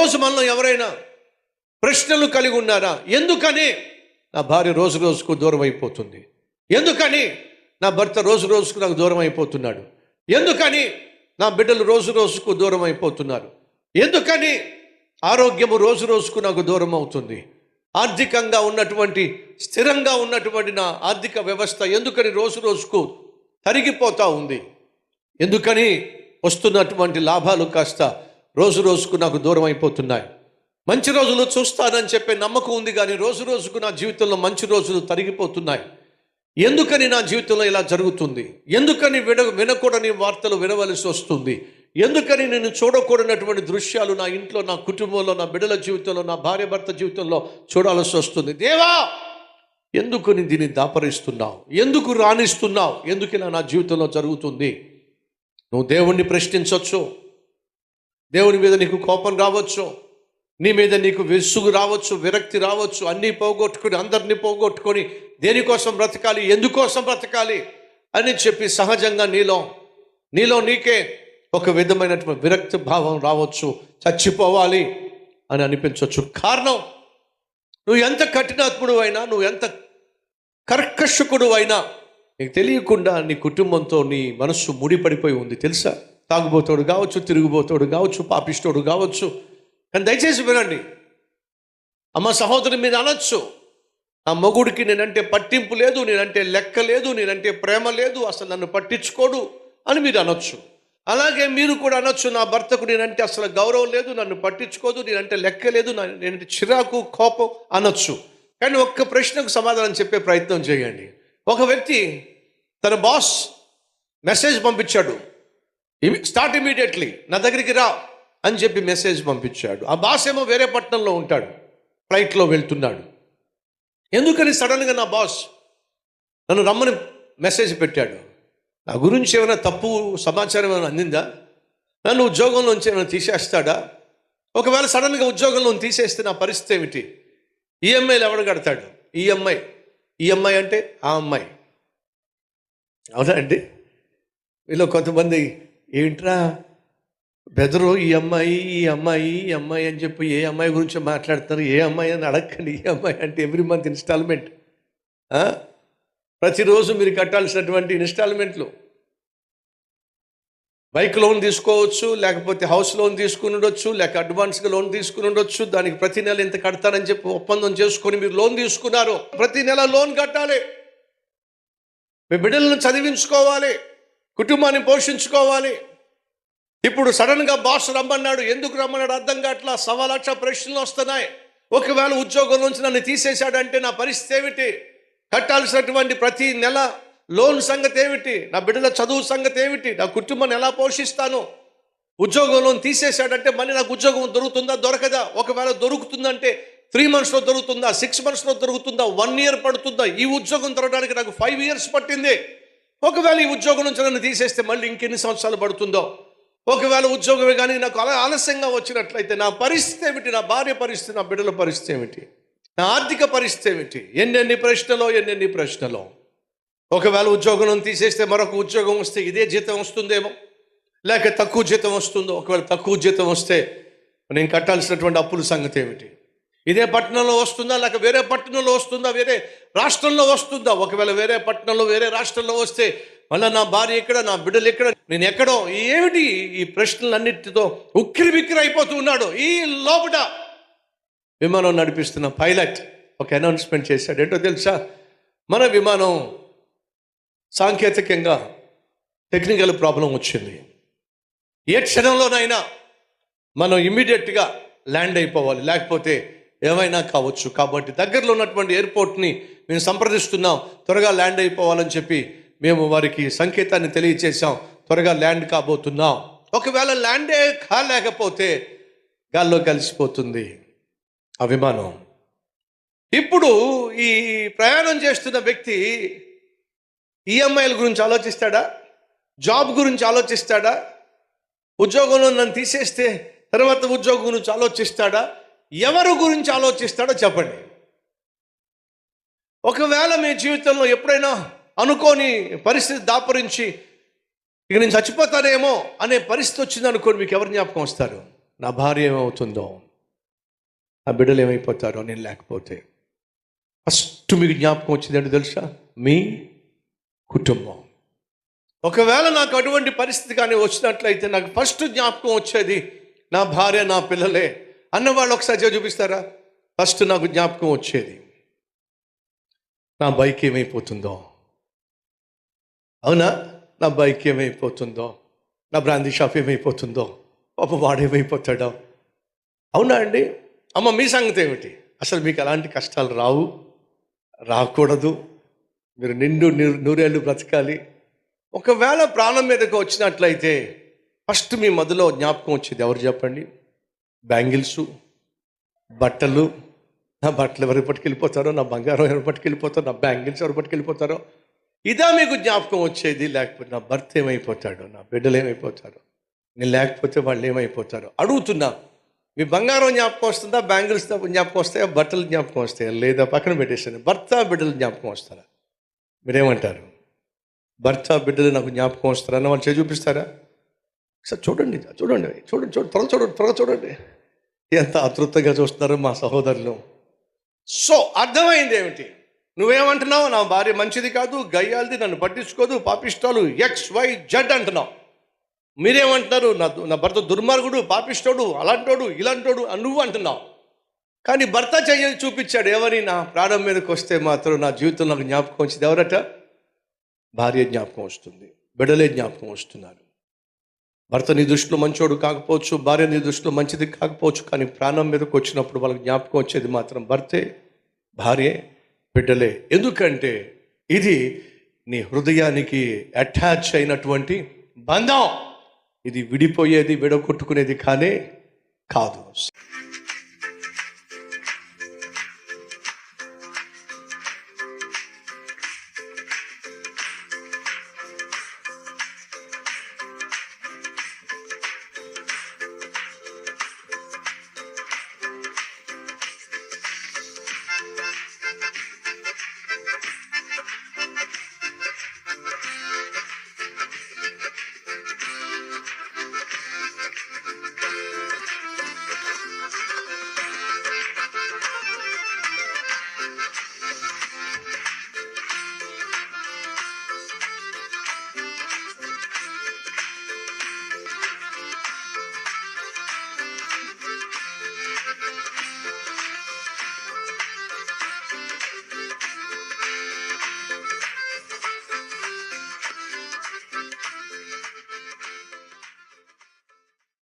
ఈరోజు మనలో ఎవరైనా ప్రశ్నలు కలిగి ఉన్నారా? ఎందుకని నా భార్య రోజు రోజుకు దూరం అయిపోతుంది? ఎందుకని నా భర్త రోజు రోజుకు నాకు దూరం అయిపోతున్నాడు? ఎందుకని నా బిడ్డలు రోజు రోజుకు దూరం అయిపోతున్నారు? ఎందుకని ఆరోగ్యము రోజు రోజుకు నాకు దూరం అవుతుంది? ఆర్థికంగా ఉన్నటువంటి, స్థిరంగా ఉన్నటువంటి నా ఆర్థిక వ్యవస్థ ఎందుకని రోజు రోజుకు తరిగిపోతూ ఉంది? ఎందుకని వస్తున్నటువంటి లాభాలు కాస్త రోజు రోజుకు నాకు దూరం అయిపోతున్నాయి? మంచి రోజులు చూస్తానని చెప్పే నమ్మకం ఉంది, కానీ రోజు రోజుకు నా జీవితంలో మంచి రోజులు తరిగిపోతున్నాయి. ఎందుకని నా జీవితంలో ఇలా జరుగుతుంది? ఎందుకని వినకూడని వార్తలు వినవలసి వస్తుంది? ఎందుకని నేను చూడకూడనటువంటి దృశ్యాలు నా ఇంట్లో, నా కుటుంబంలో, నా బిడ్డల జీవితంలో, నా భార్య భర్త జీవితంలో చూడాల్సి వస్తుంది? దేవా, ఎందుకు నీ దీన్ని దాపరిస్తున్నావు? ఎందుకు రాణిస్తున్నావు? ఎందుకు ఇలా నా జీవితంలో జరుగుతుంది? నువ్వు దేవుణ్ణి ప్రశ్నించవచ్చు. దేవుని మీద నీకు కోపం రావచ్చు, నీ మీద నీకు విసుగు రావచ్చు, విరక్తి రావచ్చు. అన్నీ పోగొట్టుకొని, అందరినీ పోగొట్టుకొని దేనికోసం బ్రతకాలి, ఎందుకోసం బ్రతకాలి అని చెప్పి సహజంగా నీలో నీకే ఒక విధమైనటువంటి విరక్తి భావం రావచ్చు. చచ్చిపోవాలి అని అనిపించవచ్చు. కారణం, నువ్వు ఎంత కఠినాత్ముడు అయినా, నువ్వు ఎంత కర్కశకుడు అయినా, నీకు తెలియకుండా నీ కుటుంబంతో నీ మనస్సు ముడిపడిపోయి ఉంది. తెలుసా? తాగుబోతోడు కావచ్చు, తిరుగుబోతోడు కావచ్చు, పాపిష్టోడు కావచ్చు. కానీ దయచేసి వినండి, అమ్మ సహోదరి మీద అనొచ్చు, నా మొగుడికి నేనంటే పట్టింపు లేదు, నేనంటే లెక్క లేదు, నేనంటే ప్రేమ లేదు, అసలు నన్ను పట్టించుకోడు అని మీరు అనొచ్చు. అలాగే మీరు కూడా అనొచ్చు, నా భర్తకు నేనంటే అసలు గౌరవం లేదు, నన్ను పట్టించుకోదు, నేనంటే లెక్క లేదు, నేనంటే చిరాకు, కోపం అనొచ్చు. కానీ ఒక్క ప్రశ్నకు సమాధానం చెప్పే ప్రయత్నం చేయండి. ఒక వ్యక్తి తన బాస్ మెసేజ్ పంపించాడు, స్టార్ట్ ఇమీడియట్లీ, నా దగ్గరికి రా అని చెప్పి మెసేజ్ పంపించాడు. ఆ బాస్ ఏమో వేరే పట్టణంలో ఉంటాడు, ఫ్లైట్లో వెళ్తున్నాడు. ఎందుకని సడన్గా నా బాస్ నన్ను రమ్మని మెసేజ్ పెట్టాడు? నా గురించి ఏమైనా తప్పు సమాచారం ఏమైనా అందిందా? నన్ను ఉద్యోగంలోంచి ఏమైనా తీసేస్తాడా? ఒకవేళ సడన్గా ఉద్యోగంలో తీసేస్తే నా పరిస్థితి ఏమిటి? ఈఎంఐలు ఎవడు కడతాడు? ఈఎంఐ అంటే ఆ అమ్మాయి. అవునా అండి? వీళ్ళు కొంతమంది ఏంట్రా బెదరు, ఈ అమ్మాయి అని చెప్పి ఏ అమ్మాయి గురించి మాట్లాడతారు? ఏ అమ్మాయి అని అడగండి. ఈ అమ్మాయి అంటే ఎవ్రీ మంత్ ఇన్స్టాల్మెంట్, ప్రతిరోజు మీరు కట్టాల్సినటువంటి ఇన్స్టాల్మెంట్లు. బైక్ లోన్ తీసుకోవచ్చు, లేకపోతే హౌస్ లోన్ తీసుకుని ఉండొచ్చు, లేక అడ్వాన్స్గా లోన్ తీసుకుని ఉండొచ్చు. దానికి ప్రతి నెల ఎంత కడతానని చెప్పి ఒప్పందం చేసుకొని మీరు లోన్ తీసుకున్నారు. ప్రతి నెల లోన్ కట్టాలి, మీ బిడ్డలను చదివించుకోవాలి, కుటుంబాన్ని పోషించుకోవాలి. ఇప్పుడు సడన్గా బాస్ రమ్మన్నాడు. ఎందుకు రమ్మన్నాడు అర్థం కావట్లా. 1,00,000 ప్రశ్నలు వస్తున్నాయి. ఒకవేళ ఉద్యోగం నుంచి నన్ను తీసేశాడంటే నా పరిస్థితి ఏమిటి? కట్టాల్సినటువంటి ప్రతి నెల లోన్ సంగతి ఏమిటి? నా బిడ్డల చదువు సంగతి ఏమిటి? నా కుటుంబాన్ని ఎలా పోషిస్తాను? ఉద్యోగంలో తీసేశాడంటే మళ్ళీ నాకు ఉద్యోగం దొరుకుతుందా, దొరకదా? ఒకవేళ దొరుకుతుందంటే 3 monthsలో దొరుకుతుందా, 6 monthsలో దొరుకుతుందా, 1 year పడుతుందా? ఈ ఉద్యోగం దొరకడానికి నాకు 5 years పట్టింది. ఒకవేళ ఈ ఉద్యోగం నుంచి నన్ను తీసేస్తే మళ్ళీ ఇంకెన్ని సంవత్సరాలు పడుతుందో? ఒకవేళ ఉద్యోగమే కానీ నాకు అలా ఆలస్యంగా వచ్చినట్లయితే నా పరిస్థితి ఏమిటి? నా భార్య పరిస్థితి, నా బిడ్డల పరిస్థితి ఏమిటి? నా ఆర్థిక పరిస్థితి ఏమిటి? ఎన్నెన్ని ప్రశ్నలో. ఒకవేళ ఉద్యోగం తీసేస్తే మరొక ఉద్యోగం వస్తే ఇదే జీతం వస్తుందేమో, లేక తక్కువ జీతం వస్తుందో. ఒకవేళ తక్కువ జీతం వస్తే నేను కట్టాల్సినటువంటి అప్పుల సంగతి ఏమిటి? ఇదే పట్టణంలో వస్తుందా, లేక వేరే పట్టణంలో వస్తుందా, వేరే రాష్ట్రంలో వస్తుందా? ఒకవేళ వేరే పట్టణంలో, వేరే రాష్ట్రంలో వస్తే మళ్ళీ నా భార్య ఎక్కడ, నా బిడ్డలు ఎక్కడ, నేను ఎక్కడో? ఏమిటి ఈ ప్రశ్నలన్నిటితో ఉక్కిరి బిక్కిరి అయిపోతూ ఉన్నాడు. ఈ లోపల విమానం నడిపిస్తున్న పైలట్ ఒక అనౌన్స్మెంట్ చేశాడు. ఏంటో తెలుసా? మన విమానం సాంకేతికంగా టెక్నికల్ ప్రాబ్లం వచ్చింది. ఏ క్షణంలోనైనా మనం ఇమ్మీడియట్గా ల్యాండ్ అయిపోవాలి, లేకపోతే ఏమైనా కావచ్చు. కాబట్టి దగ్గరలో ఉన్నటువంటి ఎయిర్పోర్ట్ని మేము సంప్రదిస్తున్నాం, త్వరగా ల్యాండ్ అయిపోవాలని చెప్పి మేము వారికి సంకేతాన్ని తెలియచేసాం. త్వరగా ల్యాండ్ కాబోతున్నాం. ఒకవేళ ల్యాండే కాలేకపోతే గాల్లో కలిసిపోతుంది ఆ విమానం. ఇప్పుడు ఈ ప్రయాణం చేస్తున్న వ్యక్తి ఈఎంఐల గురించి ఆలోచిస్తాడా? జాబ్ గురించి ఆలోచిస్తాడా? ఉద్యోగంలో నన్ను తీసేస్తే తర్వాత ఉద్యోగం గురించి ఆలోచిస్తాడా? ఎవరి గురించి ఆలోచిస్తాడో చెప్పండి. ఒకవేళ మీ జీవితంలో ఎప్పుడైనా అనుకోని పరిస్థితి దాపురించి ఇక నేను చచ్చిపోతానేమో అనే పరిస్థితి వచ్చింది అనుకోండి, మీకు ఎవరు జ్ఞాపకం వస్తారు? నా భార్య ఏమవుతుందో, ఆ బిడ్డలు ఏమైపోతారో నేను లేకపోతే. ఫస్ట్ మీకు జ్ఞాపకం వచ్చింది ఏంటో తెలుసా? మీ కుటుంబం. ఒకవేళ నాకు అటువంటి పరిస్థితి కానీ వచ్చినట్లయితే నాకు ఫస్ట్ జ్ఞాపకం వచ్చేది నా భార్య, నా పిల్లలే అన్నవాళ్ళు ఒకసారి చూపిస్తారా? ఫస్ట్ నాకు జ్ఞాపకం వచ్చేది నా బైక్ ఏమైపోతుందో. అవునా? నా బైక్ ఏమైపోతుందో, నా బ్రాందీ షాప్ ఏమైపోతుందో, పాప వాడేమైపోతాడో. అవునా అండి? అమ్మ మీ సంగతి ఏమిటి? అసలు మీకు అలాంటి కష్టాలు రాకూడదు. మీరు నిండు నూరేళ్ళు బ్రతకాలి. ఒకవేళ ప్రాణం మీదకి వచ్చినట్లయితే ఫస్ట్ మీ మధ్యలో జ్ఞాపకం వచ్చేది ఎవరు చెప్పండి? బ్యాంగిల్సు, బట్టలు. నా బట్టలు ఎవరు పట్టుకెళ్ళిపోతారో, నా బంగారం ఎవరు పట్టుకెళ్ళిపోతారో, నా బ్యాంగిల్స్ ఎవరు పట్టుకెళ్ళిపోతారో, ఇదా మీకు జ్ఞాపకం వచ్చేది. లేకపోతే నా భర్త ఏమైపోతాడు, నా బిడ్డలు ఏమైపోతారు, నేను లేకపోతే వాళ్ళు ఏమైపోతారు. అడుగుతున్నా, మీ బంగారం జ్ఞాపకం వస్తుందా? బ్యాంగిల్స్ జ్ఞాపకం వస్తాయా? బట్టలు జ్ఞాపకం వస్తాయా? లేదా పక్కన పెట్టేసాను. భర్త బిడ్డలు జ్ఞాపకం వస్తారా? మీరేమంటారు? భర్త బిడ్డలు నాకు జ్ఞాపకం వస్తారా అన్న వాళ్ళు చూపిస్తారా? సార్ చూడండి చూడండి చూడండి చూడండి త్వరగా చూడండి. ఎంత ఆతృతగా చూస్తున్నారో మా సహోదరులు. సో అర్థమైంది ఏమిటి? నువ్వేమంటున్నావు? నా భార్య మంచిది కాదు, గయ్యాలది, నన్ను పట్టించుకోదు, పాపిష్టాలు XYZ అంటున్నావు. మీరేమంటున్నారు? నా భర్త దుర్మార్గుడు, పాపిష్టోడు, అలాంటోడు, ఇలాంటోడు నువ్వు అంటున్నావు. కానీ భర్త చెయ్యి చూపించాడు. ఎవరి? నా ప్రాణం మీదకి వస్తే మాత్రం నా జీవితంలో నాకు జ్ఞాపకం వచ్చింది ఎవరట? భార్య జ్ఞాపకం వస్తుంది, బిడ్డలే జ్ఞాపకం వస్తున్నారు. భర్త నీ దృష్టిలో మంచోడు కాకపోవచ్చు, భార్య నీ దృష్టిలో మంచిది కాకపోవచ్చు, కానీ ప్రాణం మీదకి వచ్చినప్పుడు వాళ్ళకి జ్ఞాపకం వచ్చేది మాత్రం భర్తే, భార్యే, బిడ్డలే. ఎందుకంటే ఇది నీ హృదయానికి అటాచ్ అయినటువంటి బంధం. ఇది విడిపోయేది, విడగొట్టుకునేది కానే కాదు.